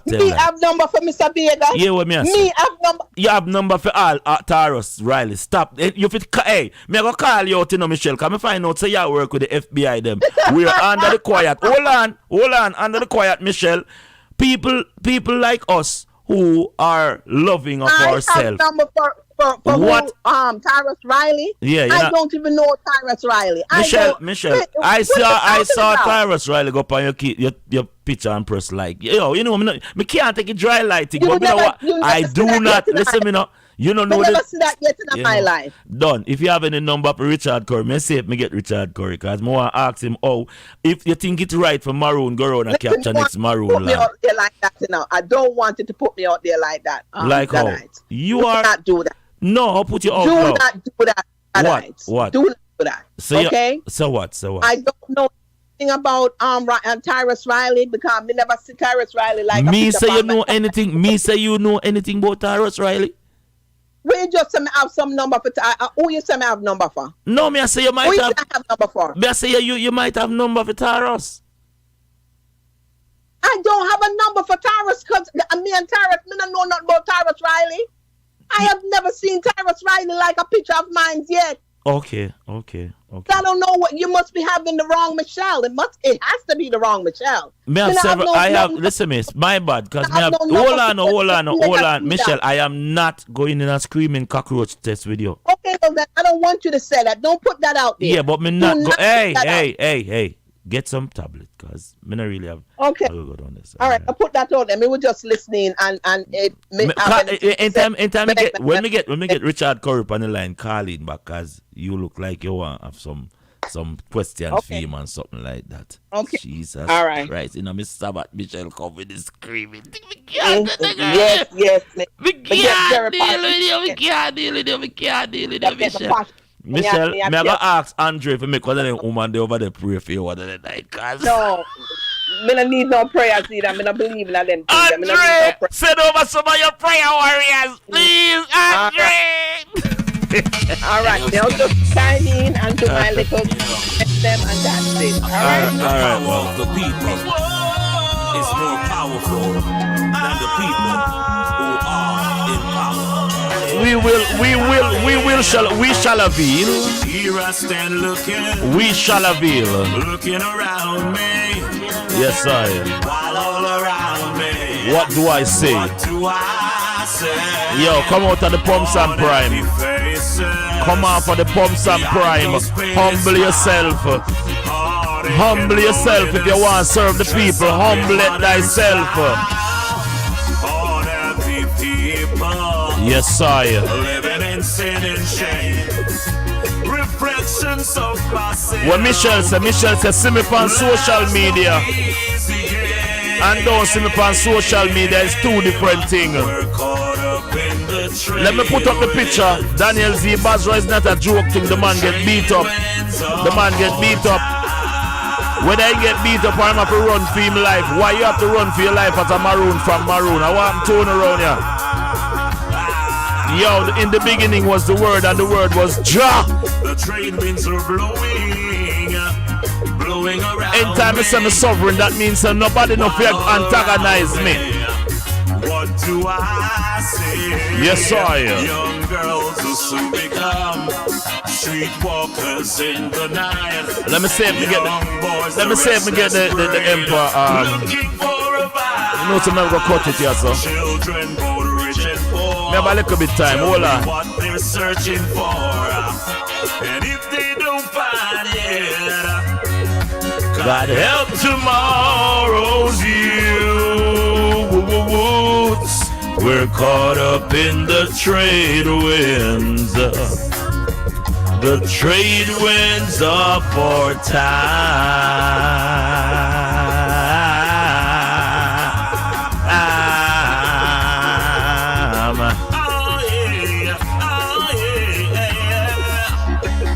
Me have number for Mr. Vegas. Yeah, what me say? Me have number. You have number for all Taros Riley. Stop. You fit. Hey, me go call you out, you know, Michelle. Come find out say you work with the FBI them. We are under the quiet. Hold on. Under the quiet, Michelle. People like us who are loving of ourselves. I have number for what? Tyrus Riley. Yeah, I don't even know Tyrus Riley. Michelle, I saw Tyrus Riley go up on your picture and press like. You know, me can't take it dry lighting. But I do not listen. Me no. You don't I know never that. see that yet in my life. Done. If you have any number for Richard Curry, me say if me get Richard Curry, because I want to ask him, if you think it's right for Maroon, go around and capture next Maroon put me land. out there like that, I don't want it to put me out there like that. Like how? Night. You are not do that. No, I'll put you out. Do now. not do that. Night. What? Do not do that. So okay. So what? I don't know anything about Tyrus Riley because me never see Tyrus Riley like. Me say you know anything. Me say you know anything about Tyrus Riley. We just say me have some number for. Who you say me have number for? No, me I say you might who have. You have number for? Me I say you might have number for Tyrus. I don't have a number for Tyrus because me and Tyrus, me don't know nothing about Tyrus Riley. I have never seen Tyrus Riley like a picture of mine yet. Okay. I don't know what you must be having the wrong Michelle. It has to be the wrong Michelle. Listen, miss, my bad, because hold on, Michelle, I am not going in a screaming cockroach test with you. Okay, well then I don't want you to say that. Don't put that out there. Yeah, but me not go. Hey. Get some tablet, cause me not really have. Okay. I'll go down this. All right, I put that out there. We were just listening and when we get Richard Curry on the line, call in back, cause you look like you want to have some questions for him and something like that. Okay. Jesus. All right. Christ, Miss Sabbath Michelle come with this screaming. Yes. We can't deal with you, Michelle. Michelle, me gonna ask Andre if you make one of them woman they over there pray for you one of the night, cause no, me don't need no prayers either. Me don't believe in them. Andre, send over some of your prayer warriors, please, Andre. All right, they'll just sign in and do my little them and that's it. All right. Well, the people is more powerful than the people who are in power. We shall avail. Here I stand looking. We shall avail. Looking around me. Yes, I. While all around me. What do I say? What do I say? Yo, come out of the Pumps and Prime. Come out for the Pumps and Prime. Humble yourself. Humble yourself if you want to serve the people. Humble it thyself. Yes, I. Living in sin and shame. Reflections of my sin. What Michelle said, see me on social media. And don't see me on social media, it's two different things. Let me put up the picture. Daniel Z. Basra is not a joke thing. The man get beat up. Whether he get beat up or I'm have to run for him life. Why you have to run for your life as a Maroon from Maroon? I want to turn around here. Yo, in the beginning was the word and the word was Jah. The trade winds are blowing around. Anytime I say I'm sovereign, that means nobody no fear antagonize me. What do I see? Yes, I. Young girls will soon become streetwalkers in the night. Let me see if we get the emperor. You know, some never cut it here, so. Children, both rich and poor. We have a little bit time. Hold on. What they're searching for, and if they don't find it, God help tomorrow's youths. We're caught up in the trade winds. The trade winds of our time.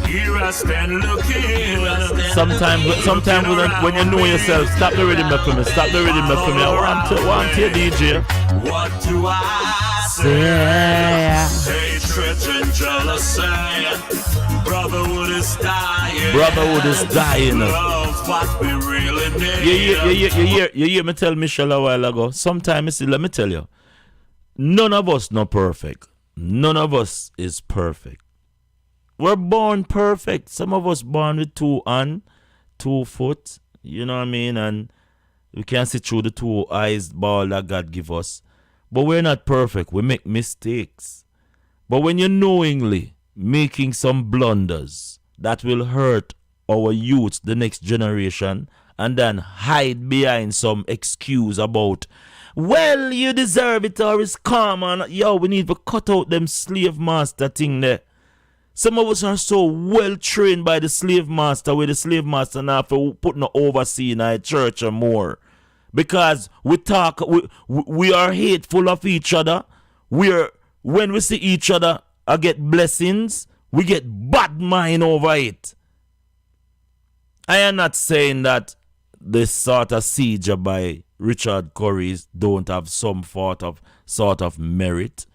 Here I stand looking. Sometimes when you know yourself, stop the rhythm for me. Stop the rhythm for me. I want to DJ. What do I say? Hatred and jealousy. Brotherhood is dying. Love's what we really need. You hear me tell Michelle a while ago. Sometimes, let me tell you, none of us not perfect. None of us is perfect. We're born perfect. Some of us born with 2 hands, 2 foot, you know what I mean? And we can't see through the 2 eyes ball that God give us. But we're not perfect. We make mistakes. But when you're knowingly making some blunders that will hurt our youth, the next generation, and then hide behind some excuse about well, you deserve it or it's karma. And, yo, we need to cut out them slave master thing there. Some of us are so well trained by the slave master, where the slave master now for putting an oversee in our church or more. Because we are hateful of each other. When we see each other, I get blessings, we get bad mind over it. I am not saying that this sort of siege by Richard Curry's don't have some sort of merit.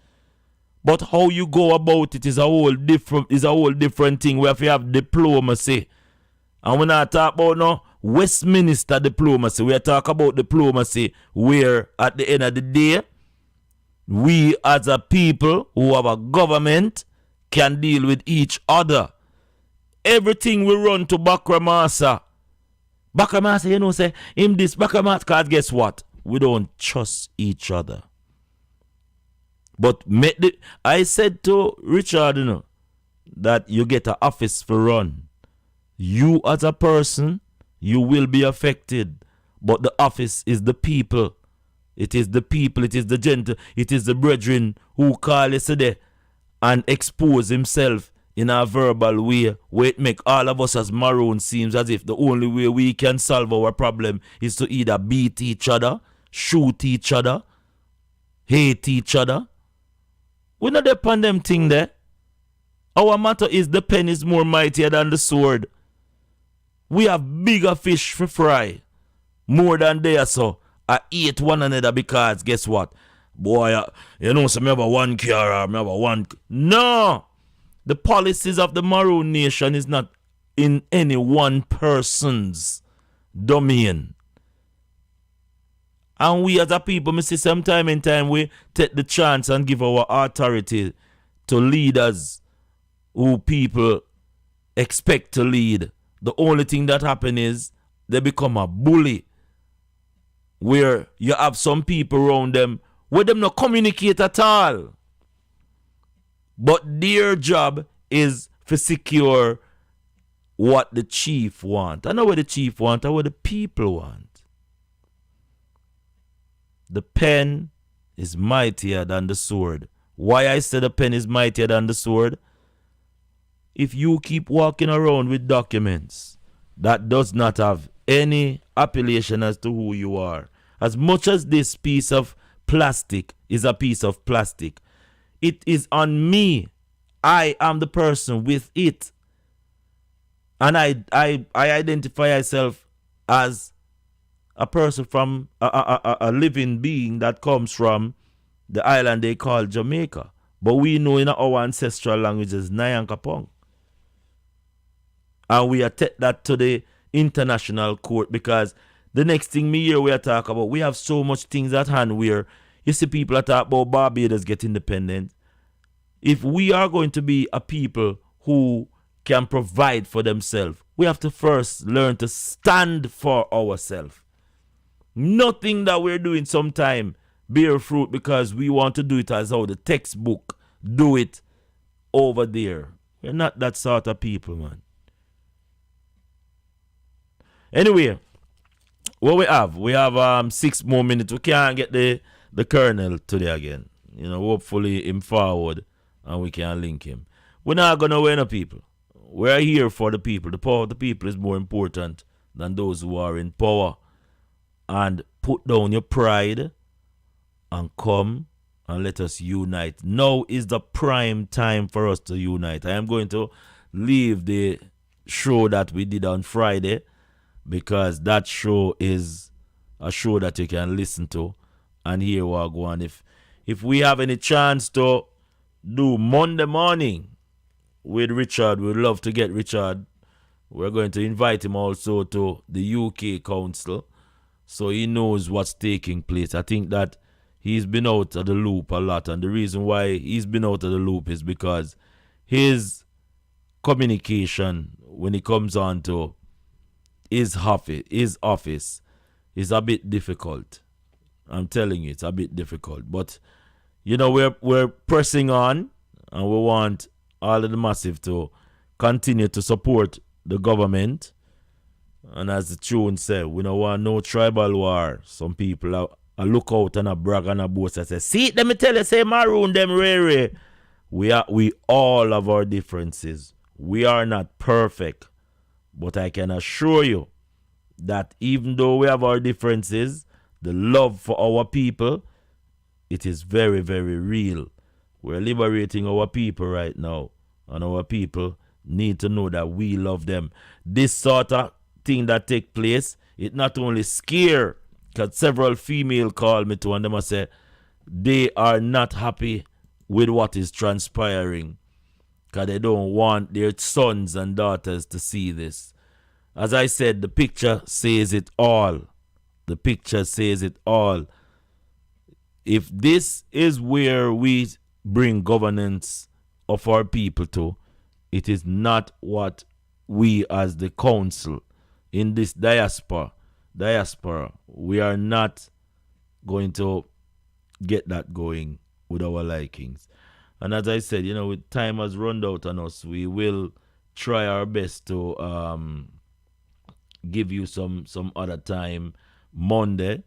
But how you go about it is a whole different thing. We have to have diplomacy. And we're not talking about no Westminster diplomacy. We are talking about diplomacy where at the end of the day, we as a people who have a government can deal with each other. Everything we run to Bakramasa. Bakramasa, you know, say, him this Bakramasa, because guess what? We don't trust each other. But I said to Richard, you know, that you get an office for run. You as a person, you will be affected. But the office is the people. It is the people, it is the gentle, it is the brethren who call yesterday and expose himself in a verbal way where it make all of us as Maroon seems as if the only way we can solve our problem is to either beat each other, shoot each other, hate each other. We're not upon them thing there. Our matter is the pen is more mightier than the sword. We have bigger fish for fry. More than they are so. I eat one another because guess what? Boy, you know, so me have a one car, me have a one. No! The policies of the Maroon Nation is not in any one person's domain. And we as a people, me see sometime in time we take the chance and give our authority to leaders who people expect to lead. The only thing that happen is they become a bully. Where you have some people around them where them not communicate at all. But their job is to secure what the chief want. I know what the chief want, I know what the people want. The pen is mightier than the sword. Why I say the pen is mightier than the sword? If you keep walking around with documents that does not have any appellation as to who you are, as much as this piece of plastic is a piece of plastic, it is on me. I am the person with it. And I identify myself as a person from a living being that comes from the island they call Jamaica. But we know in our ancestral language is Nyankapong. And we take that to the international court because the next thing me hear we are talk about, we have so much things at hand where you see people that talk about Barbados get independent. If we are going to be a people who can provide for themselves, we have to first learn to stand for ourselves. Nothing that we're doing sometime bear fruit because we want to do it as how the textbook do it over there. We're not that sort of people, man. Anyway, what we have 6 more minutes. We can't get the colonel today again. You know, hopefully him forward and we can link him. We're not gonna win the people. We're here for the people. The power of the people is more important than those who are in power. And put down your pride and come and let us unite. Now is the prime time for us to unite. I am going to leave the show that we did on Friday because that show is a show that you can listen to and hear what go on. If we have any chance to do Monday morning with Richard, we'd love to get Richard. We're going to invite him also to the UK Council so he knows what's taking place. I think that he's been out of the loop a lot, and the reason why he's been out of the loop is because his communication when it comes on to his office is a bit difficult. I'm telling you, it's a bit difficult. But, you know, we're pressing on, and we want all of the massive to continue to support the government. And as the tune said, we don't want no tribal war. Some people I look out and I brag and I boast and say, see, let me tell you, say Maroon, them rare. We all have our differences. We are not perfect. But I can assure you that even though we have our differences, the love for our people, it is very, very real. We're liberating our people right now. And our people need to know that we love them. This sort of thing that take place, it not only scare, because several female call me to and them say they are not happy with what is transpiring because they don't want their sons and daughters to see this. As I said, the picture says it all. The picture says it all. If this is where we bring governance of our people to, it is not what we as the council in this diaspora, we are not going to get that going with our likings. And as I said, with time has run out on us, we will try our best to give you some other time Monday,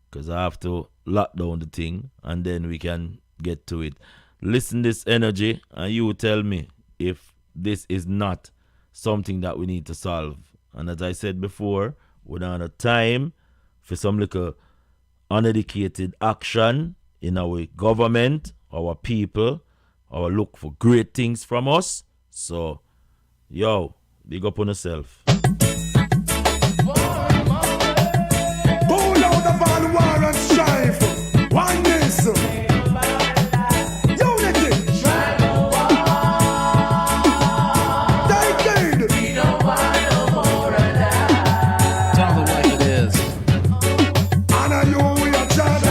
because I have to lock down the thing and then we can get to it. Listen this energy and you tell me if this is not something that we need to solve. And as I said before, we don't have time for some little uneducated action in our government, our people, or look for great things from us. So, big up on yourself. Pull out of all war and strife. One nation. Unity. Decade. We don't want no more of that. Tell them like it is. Honor you, we are trying.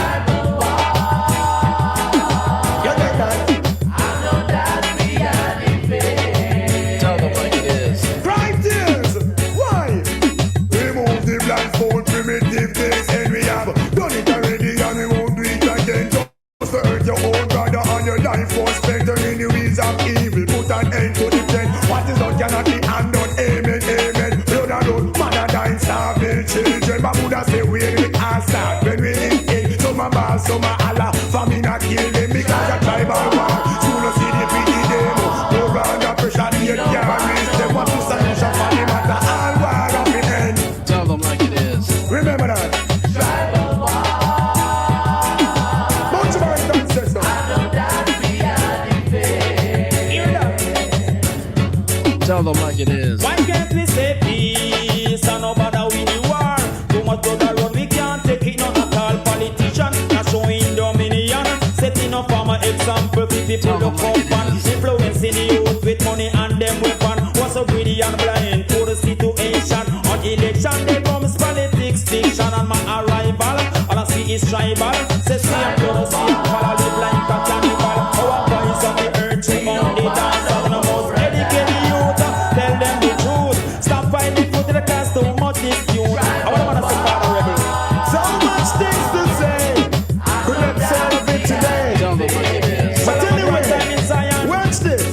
You get that? I know that we are in faith. Tell them like it is. Cry tears. Why? Remove the blindfold, primitive days, and we have done it already, and we won't do it again. Just to hurt your own brother and your life for spectering the wheels of evil. Put an end to the trend. What is done cannot be undone. Amen, amen. Blood and road, mother dying, starving children. But Buddha say where we are start when we live in. Some are bad, some are Allah. Famine a kill them because a tribal war. Soon as see the pity them. More under pressure, they can't reach them. What is solution for the matter? All war of the end. Tell them like it is. Remember that. Tribal war. Bunch of our ancestors. I know that we are in faith. Hear that. Tell them like it is. Why can't we say peace and nobody win the war? Too much to the road, we can't take it none at all. Politician, not showing dominion. Setting up for example, people look up and influencing the youth with money and them weapon. Was so greedy and blind to the situation. On election, they comes politics, fiction and my arrival. All I see is tribal. Say same to same color, live like a cannibal. Our boys of the earth, they on the dance and the most educated youth. Tell them the truth. Stop fighting for the cause too much dispute. I want to say father rebel. So much things to say. Couldn't solve it today. But anyway, watch this.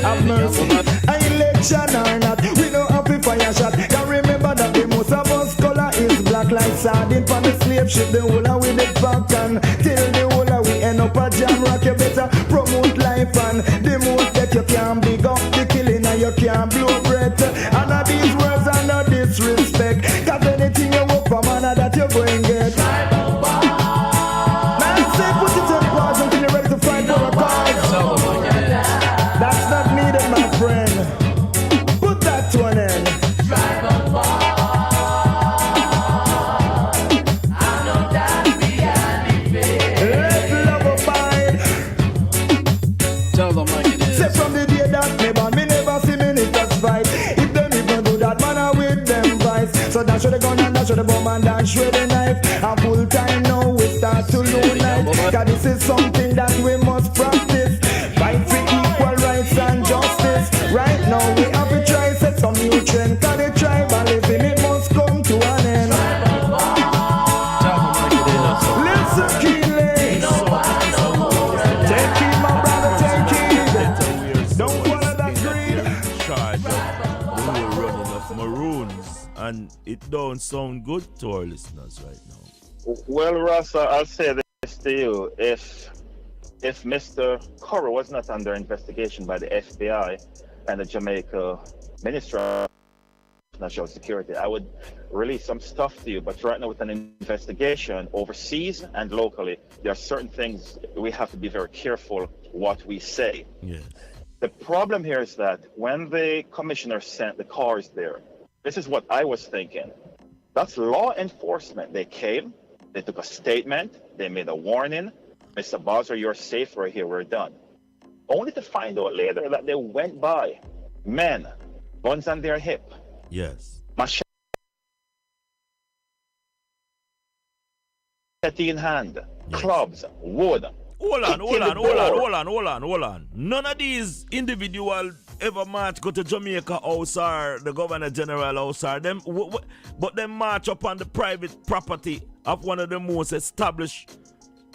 Have mercy. An election or not, we don't have to fire shot. Can remember that the most of us color is black like sardine. From the slave ship, the whole of with the back and till the whole of we end up a jam rock. You better promote life and the most that you can big up the killing and you can blow breath. And all these words are no disrespect. Cause anything you work for, man, that you're going to get. Man, say put it on pause until you're ready to fight for a cause. That's not needed, my friend. Put that to an end. Let love abide. Tell them like it is. Say from the day that me born, me never see ministers fight. If them even do that, man, I with them vice. So dash with the gun and dash with the bomb and dash with the knife. And full time now we start to lose night. Cause this is something that we must practice. Fight for equal rights and justice. Right now we have to try set some new trend. Cause the tribalism, it must come to an end. Listen keenly. Take it, my brother, take it. Don't follow that greed. Charge of the whole running of Maroons. And it don't sound good to our listeners right now. Well, Ross, I'll say this to you. If Mr. Curry was not under investigation by the FBI and the Jamaica Ministry of National Security, I would release some stuff to you. But right now, with an investigation overseas and locally, there are certain things we have to be very careful what we say. Yes. The problem here is that when the commissioner sent the cars there, this is what I was thinking. That's law enforcement. They came, they took a statement, they made a warning. Mr. Bowser, you're safe, we're here, we're done. Only to find out later that they went by, men, guns on their hip, Yes. machete in hand, clubs, wood. Hold on, Kick in the door. hold on. None of these individuals ever march go to Jamaica House or the Governor General House or them, but them march up on the private property of one of the most established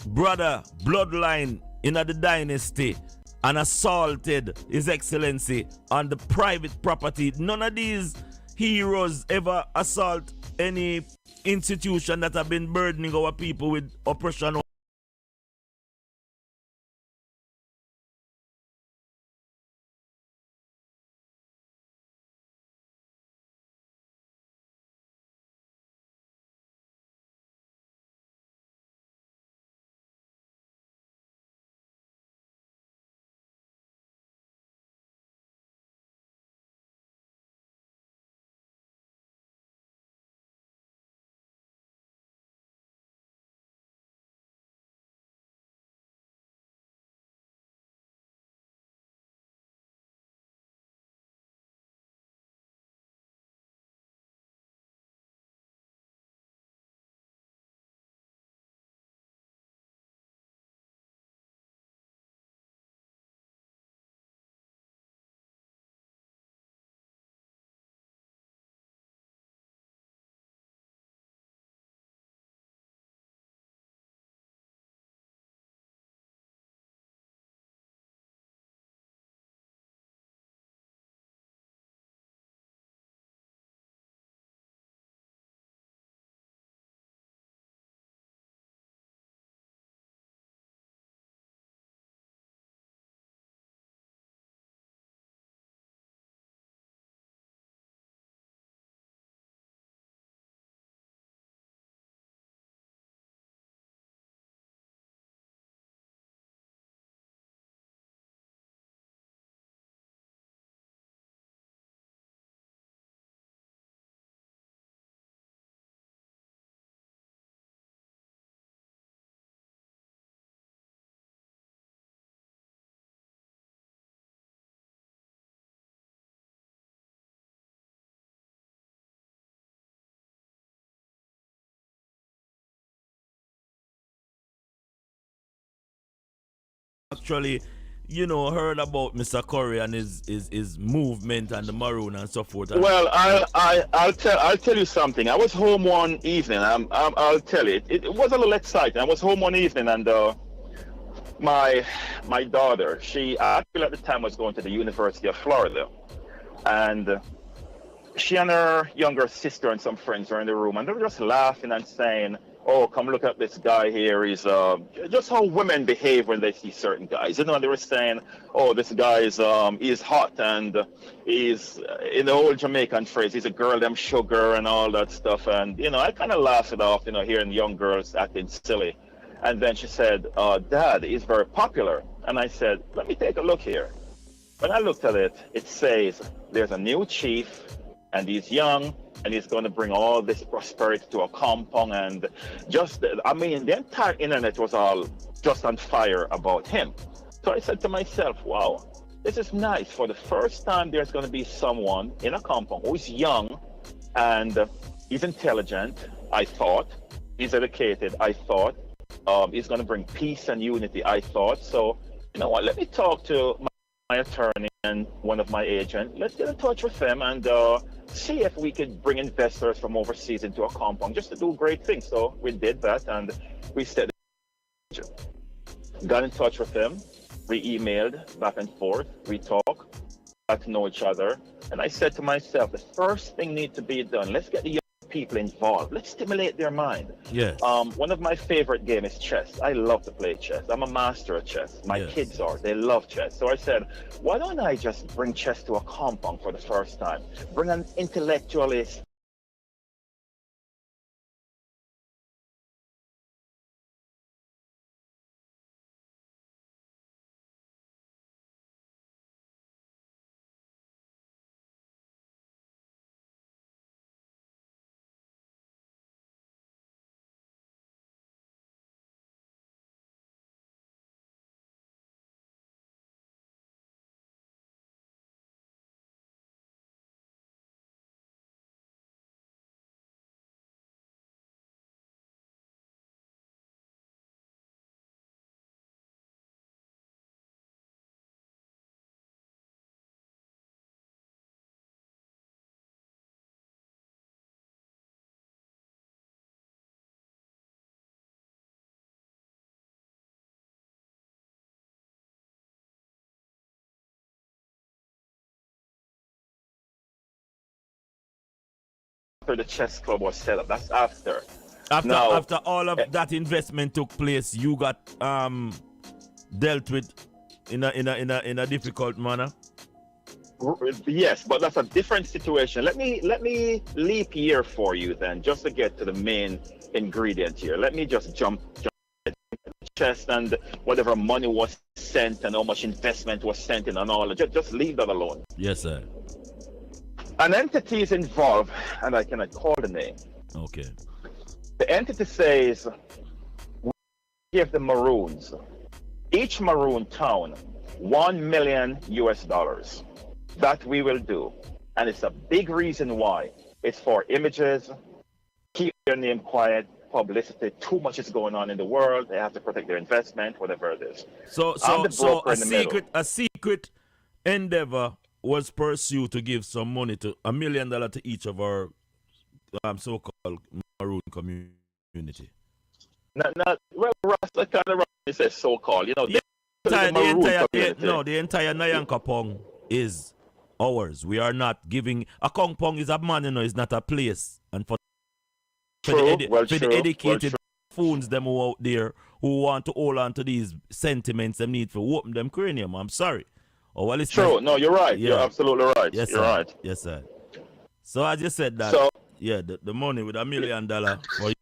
brother bloodline in the dynasty and assaulted His Excellency on the private property. None of these heroes ever assault any institution that have been burdening our people with oppression. Actually, heard about Mr. Curry and his movement and the Maroon and so forth. Well, I'll tell you something. I was home one evening. I'll tell you. It was a little exciting. I was home one evening and my daughter, she actually at the time was going to the University of Florida, and she and her younger sister and some friends were in the room, and they were just laughing and saying, "Oh, come look at this guy here. He's just how women behave when they see certain guys." They were saying, "Oh, this guy is hot, and he's in the old Jamaican phrase, he's a girl them sugar and all that stuff." And I kind of laughed it off, hearing young girls acting silly. And then she said, "Dad, he's very popular." And I said, "Let me take a look here." When I looked at it, it says there's a new chief, and he's young, and he's going to bring all this prosperity to a compound. And the entire internet was all just on fire about him. So I said to myself, wow, this is nice. For the first time, there's going to be someone in a compound who's young, and he's intelligent, I thought. He's educated, I thought. He's going to bring peace and unity, I thought. So, you know what, let me talk to my attorney and one of my agents. Let's get in touch with them and see if we could bring investors from overseas into a compound just to do great things. So we did that, and we said, got in touch with them. We emailed back and forth. We talked, got to know each other. And I said to myself, the first thing needs to be done. Let's get the young people involved. Let's stimulate their mind. Yes. One of my favorite games is chess. I love to play chess. I'm a master of chess. My kids are. They love chess. So I said, why don't I just bring chess to a compound for the first time? Bring an intellectualist. After the chess club was set up, that's after. After all of that investment took place, you got dealt with in a difficult manner. Yes, but that's a different situation. Let me leap year for you then, just to get to the main ingredient here. Let me just jump chest and whatever money was sent and how much investment was sent in and all. Just leave that alone. Yes, sir. An entity is involved, and I cannot call the name. Okay. The entity says, we give the Maroons, each Maroon town, $1 million US. That we will do. And it's a big reason why. It's for images, keep their name quiet, publicity. Too much is going on in the world. They have to protect their investment, whatever it is. So a secret endeavor was pursued to give some money to $1 million to each of our so-called Maroon community. Well, Rasta kind of says so-called. You know, the entire Nyankopong is ours. We are not giving. A Kongpong is a man, is not a place. And for the educated fools them who out there who want to hold on to these sentiments, them need to open them cranium. I'm sorry. Oh, well, it's true. No, you're right. Yeah. You're absolutely right. Yes, you're sir. Right. Yes, sir. So I just said that. So, yeah, the money with $1 million for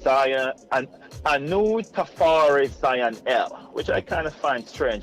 Zion and Anu Tafari Zion L, which I kind of find strange.